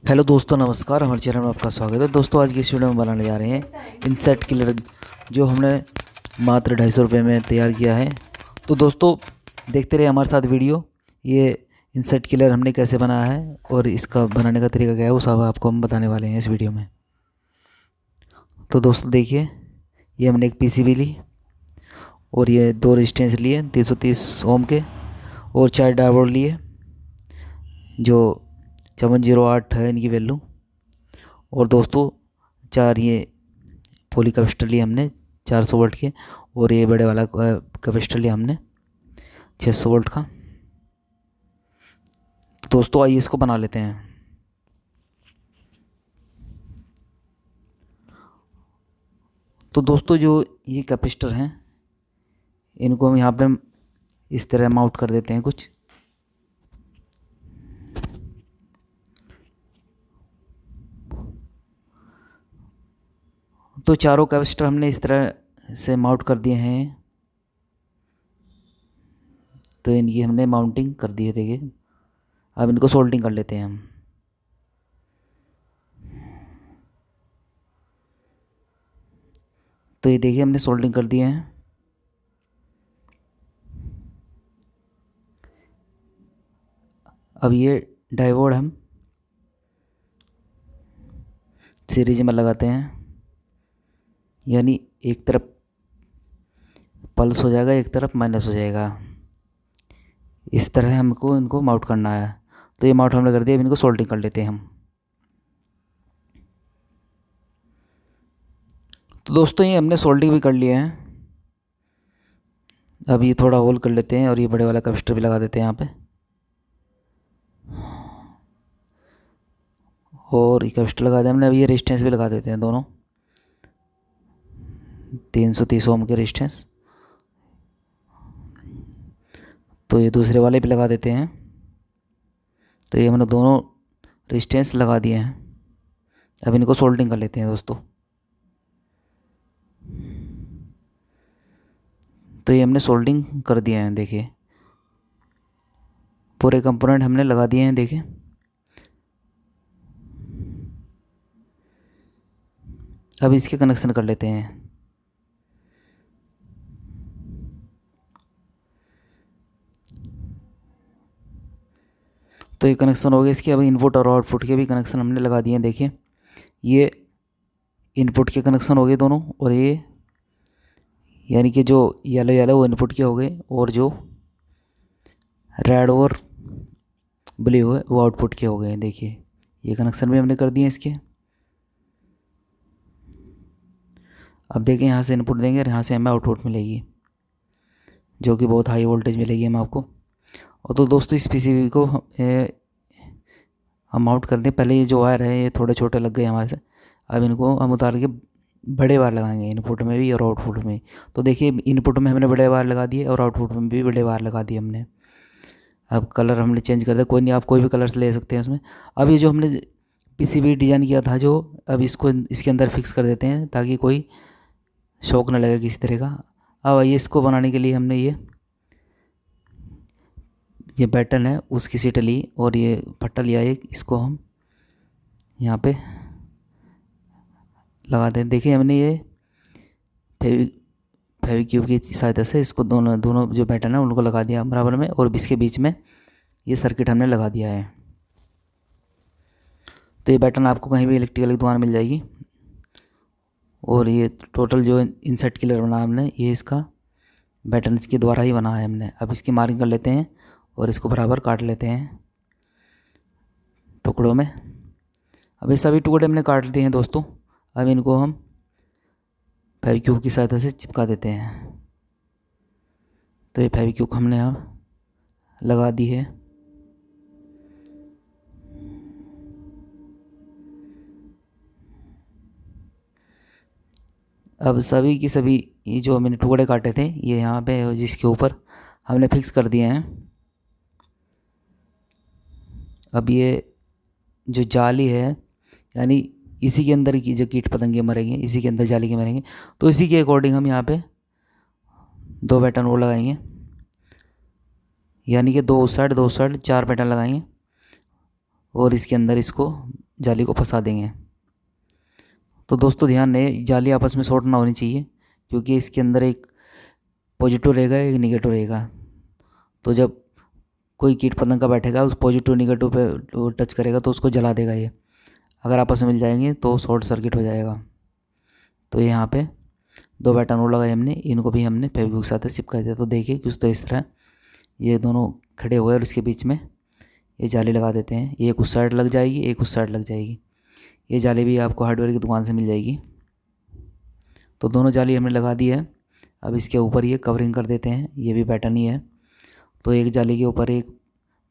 Hello दोस्तों, नमस्कार। हमारे चैनल में आपका स्वागत है। दोस्तों, आज की इस वीडियो में बनाने जा रहे हैं इंसेक्ट किलर, जो हमने मात्र 250 रुपये में तैयार किया है। तो दोस्तों, देखते रहे हमारे साथ वीडियो। ये इंसेक्ट किलर हमने कैसे बनाया है और इसका बनाने का तरीका क्या है, वो सब आपको हम बताने वाले हैं इस वीडियो में। तो दोस्तों देखिए, ये हमने एक पीसीबी ली और ये 2 रेजिस्टेंस लिए 330 ओम के, और 4 डायोड लिए जो 5408 है इनकी वैल्यू। और दोस्तों 4 ये पोली कैपेसिटर लिए हमने 400 वोल्ट के, और ये बड़े वाला कैपेसिटर लिया हमने 600 वोल्ट का। तो दोस्तों आइए इसको बना लेते हैं। तो दोस्तों जो ये कैपेसिटर हैं, इनको हम यहाँ पे इस तरह माउंट कर देते हैं कुछ। तो चारों कैपेसिटर हमने इस तरह से माउंट कर दिए हैं। तो इनकी हमने माउंटिंग कर दी है, देखिए। अब इनको सोल्डिंग कर लेते हैं हम। तो ये देखिए हमने सोल्डिंग कर दिए हैं। अब ये डायोड हम सीरीज में लगाते हैं, यानी एक तरफ प्लस हो जाएगा, एक तरफ माइनस हो जाएगा। इस तरह हमको इनको माउंट करना है। तो ये माउंट हमने कर दिया। अब इनको सोल्डिंग कर लेते हैं हम। तो दोस्तों ये हमने सोल्डिंग भी कर लिया है। अब ये थोड़ा होल कर लेते हैं और ये बड़े वाला कैपेसिटर भी लगा देते हैं यहाँ पे। और ये कैपेसिटर लगा दिया हमने। अब ये रेजिस्टेंस भी लगा देते हैं, दोनों 330 ओम के रेजिस्टेंस। तो ये दूसरे वाले भी लगा देते हैं। तो ये हमने दोनों रेजिस्टेंस लगा दिए हैं। अब इनको सोल्डिंग कर लेते हैं दोस्तों। तो ये हमने सोल्डिंग कर दिए हैं, देखिए। पूरे कंपोनेंट हमने लगा दिए हैं, देखिए। अब इसके कनेक्शन कर लेते हैं। तो ये कनेक्शन हो गया इसके। अब इनपुट और आउटपुट के भी कनेक्शन हमने लगा दिए हैं, देखिए। ये इनपुट के कनेक्शन हो गए दोनों, और ये यानी कि जो येलो येलो वो इनपुट के हो गए, और जो रेड और ब्लू है वो आउटपुट के हो गए, देखिए। ये कनेक्शन भी हमने कर दिए इसके। अब देखिए, यहाँ से इनपुट देंगे और यहाँ से हमें आउटपुट मिलेगी, जो कि बहुत हाई वोल्टेज मिलेगी हमें आपको। और तो दोस्तों इस पीसीबी को हम माउंट कर दें। पहले ये जो वायर है ये थोड़े छोटे लग गए हमारे से। अब इनको हम उतार के बड़े वायर लगाएंगे, इनपुट में भी और आउटपुट में। तो देखिए, इनपुट में हमने बड़े वायर लगा दिए और आउटपुट में भी बड़े वायर लगा दिए हमने। अब कलर हमने चेंज कर दिया। कोई नहीं, आप कोई भी कलर्स ले सकते हैं उसमें। अब ये जो हमने पीसीबी डिज़ाइन किया था, जो अब इसको इसके अंदर फिक्स कर देते हैं, ताकि कोई शौक ना लगे किसी तरह का। अब आइए, इसको बनाने के लिए हमने ये बैटन है उसकी सीट ली, और ये पट्टा लिया एक, इसको हम यहाँ पे लगा दें। देखिए, हमने ये फेविक्यूब की सहायता से इसको दोनों जो बैटन है उनको लगा दिया बराबर में, और इसके बीच में ये सर्किट हमने लगा दिया है। तो ये बैटन आपको कहीं भी इलेक्ट्रिकल की दुकान मिल जाएगी। और ये टोटल जो इंसेक्ट किलर बना हमने, ये इसका बैटन इसके द्वारा ही बना है हमने। अब इसकी मार्किंग कर लेते हैं और इसको बराबर काट लेते हैं टुकड़ों में। अब ये सभी टुकड़े हमने काट दिए हैं दोस्तों। अब इनको हम फेविक्यूब की सहायता से चिपका देते हैं। तो ये फेविक्यूब हमने अब लगा दी है। अब सभी की सभी ये जो मैंने टुकड़े काटे थे, ये यहाँ पे जिसके ऊपर हमने फिक्स कर दिए हैं। अब ये जो जाली है, यानी इसी के अंदर की जो कीट पतंगे मरेंगे, इसी के अंदर जाली के मरेंगे। तो इसी के अकॉर्डिंग हम यहाँ पे 2 पैटर्न वो लगाएंगे, यानी कि 2 साइड 4 पैटर्न लगाएंगे, और इसके अंदर इसको जाली को फंसा देंगे। तो दोस्तों ध्यान दें, जाली आपस में शॉर्ट ना होनी चाहिए, क्योंकि इसके अंदर एक पॉजिटिव रहेगा एक निगेटिव रहेगा। तो जब कोई कीट पतंग का बैठेगा उस पॉजिटिव निगेटिव पे टच करेगा तो उसको जला देगा ये। अगर आपस में मिल जाएंगे तो शॉर्ट सर्किट हो जाएगा। तो यहाँ पे 2 पैटर्न और लगाए हमने, इनको भी हमने फेविक्विक के साथ चिपका दिया। तो देखिए कुछ तो इस तरह ये दोनों खड़े हुए और इसके बीच में ये जाली लगा देते हैं। एक उस साइड लग जाएगी, एक उस साइड लग जाएगी। ये जाली भी आपको हार्डवेयर की दुकान से मिल जाएगी। तो दोनों जाली हमने लगा दी है। अब इसके ऊपर ये कवरिंग कर देते हैं, ये भी पैटर्न ही है। तो एक जाली के ऊपर एक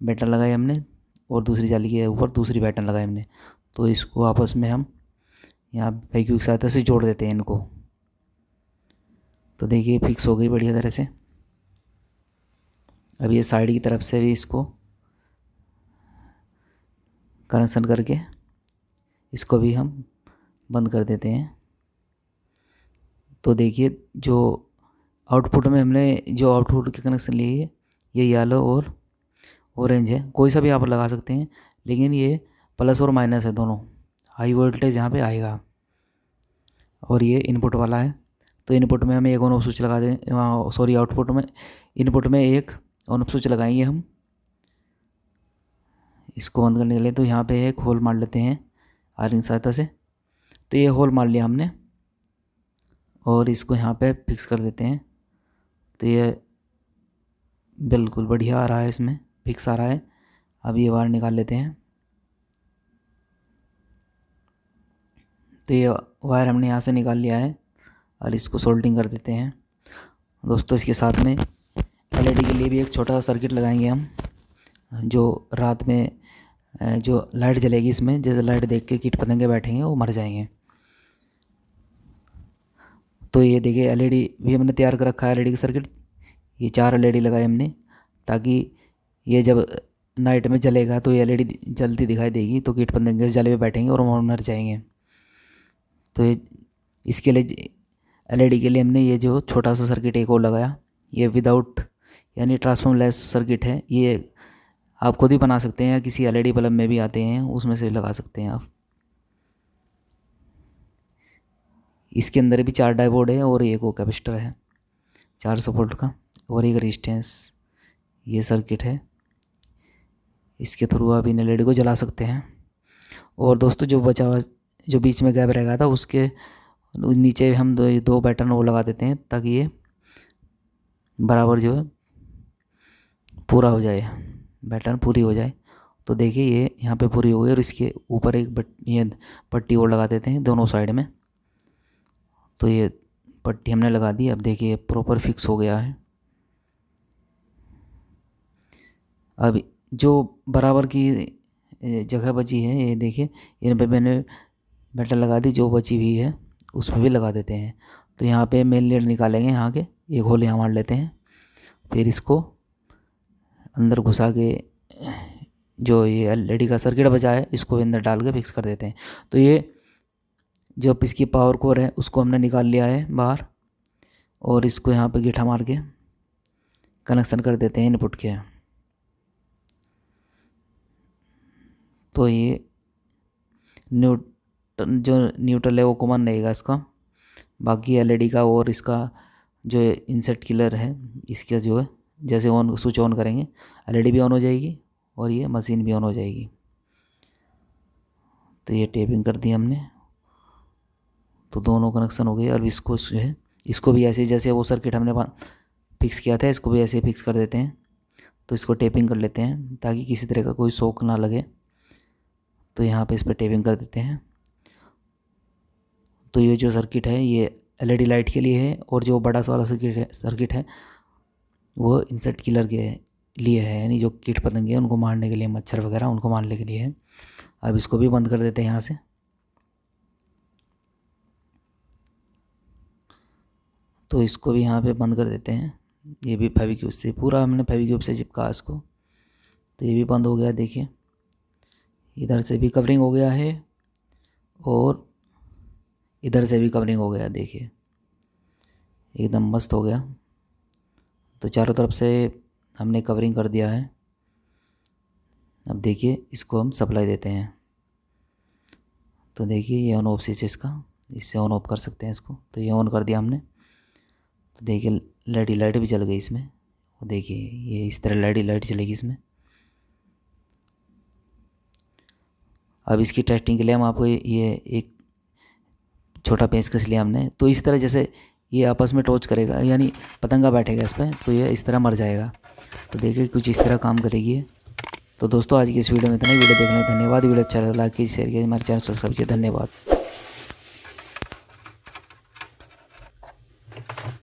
पैटर्न लगाए हमने और दूसरी जाली के ऊपर दूसरी पैटर्न लगाए हमने। तो इसको आपस में हम यहाँ फेविक्विक की सहायता से जोड़ देते हैं इनको। तो देखिए फिक्स हो गई बढ़िया तरह से। अब ये साइड की तरफ से भी इसको कनेक्शन करके इसको भी हम बंद कर देते हैं। तो देखिए जो आउटपुट में हमने जो आउटपुट के कनेक्शन लिए है ये येलो और ऑरेंज है, कोई सा भी आप लगा सकते हैं, लेकिन ये प्लस और माइनस है दोनों। हाई वोल्टेज यहाँ पे आएगा और ये इनपुट वाला है। तो इनपुट में हम एक ऑन ऑफ स्विच लगा दें, सॉरी आउटपुट में इनपुट में एक ऑन ऑफ स्विच लगाएंगे हम इसको बंद करने के लिए। तो यहाँ पे एक होल मार लेते हैं आयरन की सहायता से। तो ये होल मार लिया हमने और इसको यहाँ पे फिक्स कर देते हैं। तो ये बिल्कुल बढ़िया आ रहा है, इसमें फिक्स आ रहा है। अब ये वायर निकाल लेते हैं। तो ये वायर हमने यहाँ से निकाल लिया है और इसको सोल्डिंग कर देते हैं। दोस्तों इसके साथ में एलईडी के लिए भी एक छोटा सा सर्किट लगाएंगे हम, जो रात में जो लाइट जलेगी इसमें, जैसे लाइट देख के कीट पतंगे बैठेंगे वो मर जाएंगे। तो ये देखिए एलईडी भी हमने तैयार कर रखा है, एलईडी का सर्किट। ये 4 एलईडी लगाए हमने, ताकि ये जब नाइट में जलेगा तो ये एलईडी जलती दिखाई देगी, तो कीट पतंगे इस जाले पे बैठेंगे और वो मर जाएंगे। तो ये इसके लिए एलईडी के लिए हमने ये जो छोटा सा सर्किट एक और लगाया। ये विदाउट यानी ट्रांसफॉर्मलेस सर्किट है, ये आप खुद ही बना सकते हैं या किसी एलईडी बल्ब में भी आते हैं उसमें से लगा सकते हैं आप। इसके अंदर भी 4 डायोड है और एक वो कैपेसिटर है 400 वोल्ट का और एक रेजिस्टेंस। ये सर्किट है, इसके थ्रू आप इन एलईडी को जला सकते हैं। और दोस्तों जो बचा हुआ जो बीच में गैप रह गया था उसके नीचे हम दो पैटर्न वो लगा देते हैं, ताकि ये बराबर जो है पूरा हो जाए, पैटर्न पूरी हो जाए। तो देखिए ये यहाँ पे पूरी हो गई और इसके ऊपर एक ये पट्टी और लगा देते हैं दोनों साइड में। तो ये पट्टी हमने लगा दी। अब देखिए प्रॉपर फिक्स हो गया है। अब जो बराबर की जगह बची है ये देखिए, इन पे मैंने बैटर लगा दी, जो बची हुई है उस पर भी लगा देते हैं। तो यहाँ पे मेन लीड निकालेंगे, यहाँ के एक होल यहाँ मार लेते हैं, फिर इसको अंदर घुसा के जो ये एलईडी का सर्किट बचा है इसको अंदर डाल के फिक्स कर देते हैं। तो ये जो इसकी पावर कोर है उसको हमने निकाल लिया है बाहर और इसको यहाँ पे गिठा मार के कनेक्शन कर देते हैं इनपुट के। तो ये जो न्यूट्रल है वो कॉमन रहेगा इसका, बाकी एलईडी का और इसका जो इंसेक्ट किलर है इसका जो है जैसे ऑन स्विच ऑन करेंगे एलईडी भी ऑन हो जाएगी और ये मशीन भी ऑन हो जाएगी। तो ये टेपिंग कर दी हमने, तो दोनों कनेक्शन हो गए। और इसको जो है इसको भी ऐसे जैसे वो सर्किट हमने फिक्स किया था इसको भी ऐसे फिक्स कर देते हैं। तो इसको टेपिंग कर लेते हैं ताकि किसी तरह का कोई शॉक ना लगे। तो यहाँ पे इस पर टेपिंग कर देते हैं। तो ये जो सर्किट है ये एलईडी लाइट के लिए है और जो बड़ा सा वाला सर्किट है वो इंसेक्ट किलर के लिए है, यानी जो कीट पतंगे हैं उनको मारने के लिए, मच्छर वगैरह उनको मारने के लिए है। अब इसको भी बंद कर देते हैं यहाँ से। तो इसको भी यहाँ पे बंद कर देते हैं। ये भी फेविक्विक से पूरा हमने फेविक्विक से चिपका इसको। तो ये भी बंद हो गया। देखिए इधर से भी कवरिंग हो गया है और इधर से भी कवरिंग हो गया। देखिए एकदम मस्त हो गया। तो चारों तरफ से हमने कवरिंग कर दिया है। अब देखिए इसको हम सप्लाई देते हैं। तो देखिए ये ऑन ऑफ स्विच इसका, इससे ऑन ऑफ कर सकते हैं इसको। तो ये ऑन कर दिया हमने, तो देखिए लाइट भी जल गई इसमें। वो देखिए ये इस तरह लाइट चलेगी इसमें। अब इसकी टेस्टिंग के लिए हम आपको ये एक छोटा पेंचकस लिया हमने। तो इस तरह जैसे ये आपस में टॉर्च करेगा, यानी पतंगा बैठेगा इस पर, तो ये इस तरह मर जाएगा। तो देखिए कुछ इस तरह काम करेगी ये। तो दोस्तों आज की इस वीडियो में इतना ही। वीडियो देखने धन्यवाद। वीडियो अच्छा लगा लाइक कीजिए, शेयर कीजिए, हमारे चैनल सब्सक्राइब कीजिए। धन्यवाद।